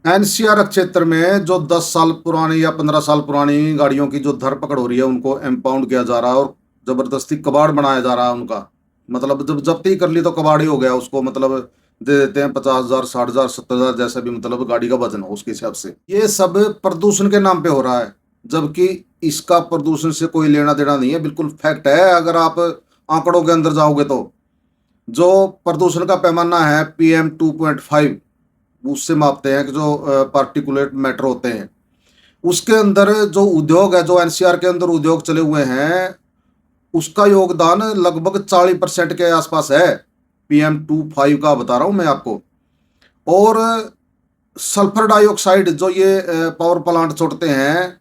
NCR क्षेत्र में जो 10 साल पुरानी या 15 साल पुरानी गाड़ियों की जो धरपकड़ हो रही है, उनको इम्पाउंड किया जा रहा है और जबरदस्ती कबाड़ बनाया जा रहा है उनका। मतलब जब जब्ती कर ली तो कबाड़ ही हो गया उसको, मतलब दे देते हैं 50,000, 60,000, 70,000, जैसा भी मतलब गाड़ी का वजन हो उसके हिसाब से। ये सब प्रदूषण के नाम पे हो रहा है, जबकि इसका प्रदूषण से कोई लेना देना नहीं है। बिल्कुल फैक्ट है, अगर आप आंकड़ों के अंदर जाओगे तो जो प्रदूषण का पैमाना है PM 2.5, उससे मापते हैं कि जो पार्टिकुलेट मैटर होते हैं, उसके अंदर जो उद्योग है, जो एनसीआर के अंदर उद्योग चले हुए हैं, उसका योगदान लगभग 40% के आसपास है। PM 2.5 का बता रहा हूं मैं आपको। और सल्फर डाइऑक्साइड जो ये पावर प्लांट छोड़ते हैं,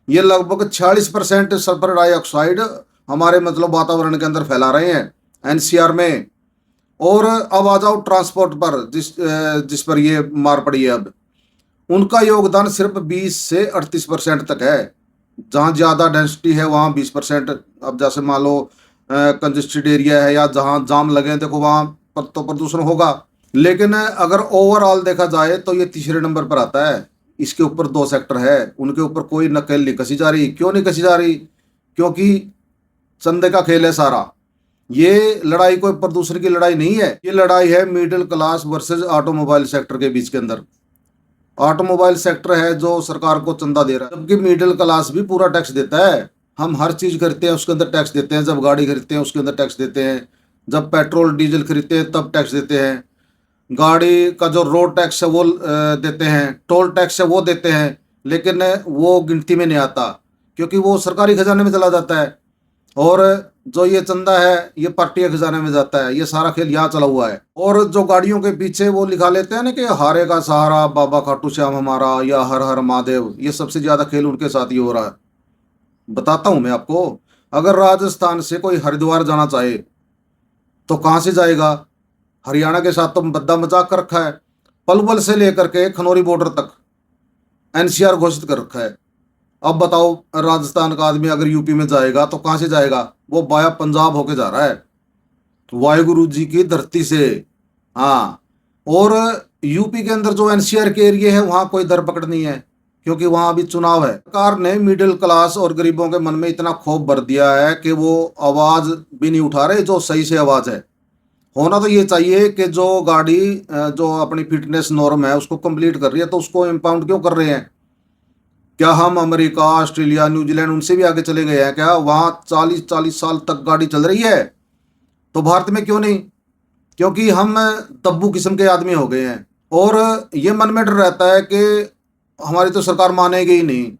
ये लगभग 46% सल्फर डाइऑक्साइड हमारे मतलब वातावरण के अंदर फैला रहे हैं एनसीआर में। और अब आ जाओ ट्रांसपोर्ट पर, जिस पर ये मार पड़ी है अब, उनका योगदान सिर्फ 20 से 38% तक है। जहाँ ज़्यादा डेंसिटी है वहाँ 20%। अब जैसे मान लो कंजेस्टेड एरिया है या जहाँ जाम लगे हैं, देखो वहाँ पर तो प्रदूषण होगा। लेकिन अगर ओवरऑल देखा जाए तो ये तीसरे नंबर पर आता है। इसके ऊपर दो सेक्टर है, उनके ऊपर कोई नकेल नहीं कसी जा रही। क्यों नहीं कसी जा रही? क्योंकि चंदे का खेल है सारा। ये लड़ाई कोई प्रदूषण की लड़ाई नहीं है, ये लड़ाई है middle class versus automobile sector के बीच के अंदर। ऑटोमोबाइल सेक्टर है जो सरकार को चंदा दे रहा है, जबकि मिडिल क्लास भी पूरा टैक्स देता है। हम हर चीज खरीदते हैं उसके अंदर टैक्स देते हैं, जब गाड़ी खरीदते हैं उसके अंदर टैक्स देते हैं, जब पेट्रोल डीजल खरीदते हैं तब टैक्स देते हैं। गाड़ी का जो रोड टैक्स है वो देते हैं, टोल टैक्स है वो देते हैं। लेकिन वो गिनती में नहीं आता, क्योंकि वो सरकारी खजाने में चला जाता है। और जो ये चंदा है ये पार्टी के खजाने में जाता है। ये सारा खेल यहाँ चला हुआ है। और जो गाड़ियों के पीछे वो लिखा लेते हैं ना कि हारे का सहारा बाबा खाटू श्याम हमारा, या हर हर महादेव, ये सबसे ज्यादा खेल उनके साथ ही हो रहा है। बताता हूं मैं आपको। अगर राजस्थान से कोई हरिद्वार जाना चाहे तो कहाँ से जाएगा? हरियाणा के साथ तो बद्दा मजाक कर रखा है। पलवल से लेकर के खनौरी बॉर्डर तक एनसीआर घोषित कर रखा है। अब बताओ, राजस्थान का आदमी अगर यूपी में जाएगा तो कहाँ से जाएगा? वो वाया पंजाब होके जा रहा है, वायुगुरु जी की धरती से। हाँ। और यूपी के अंदर जो एनसीआर के एरिया है वहां कोई दर पकड़ नहीं है, क्योंकि वहां अभी चुनाव है। सरकार ने मिडिल क्लास और गरीबों के मन में इतना खौफ भर दिया है कि वो आवाज भी नहीं उठा रहे जो सही से आवाज है। होना तो ये चाहिए कि जो गाड़ी जो अपनी फिटनेस नॉर्म है उसको कंप्लीट कर रही है तो उसको इम्पाउंड क्यों कर रहे हैं? क्या हम अमेरिका, ऑस्ट्रेलिया, न्यूजीलैंड उनसे भी आगे चले गए हैं क्या? वहां 40-40 साल तक गाड़ी चल रही है, तो भारत में क्यों नहीं? क्योंकि हम तब्बू किस्म के आदमी हो गए हैं। और ये मन में डर रहता है कि हमारी तो सरकार मानेगी ही नहीं।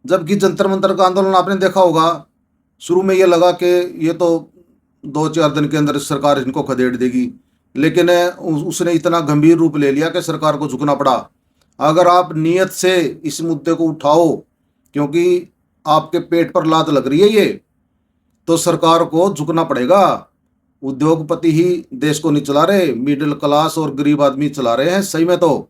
जबकि जंतर मंतर का आंदोलन आपने देखा होगा, शुरू में ये लगा कि ये तो 2-4 दिन के अंदर सरकार इनको खदेड़ देगी, लेकिन उसने इतना गंभीर रूप ले लिया कि सरकार को झुकना पड़ा। अगर आप नियत से इस मुद्दे को उठाओ, क्योंकि आपके पेट पर लात लग रही है ये, तो सरकार को झुकना पड़ेगा। उद्योगपति ही देश को नहीं चला रहे, मिडिल क्लास और गरीब आदमी चला रहे हैं सही में तो।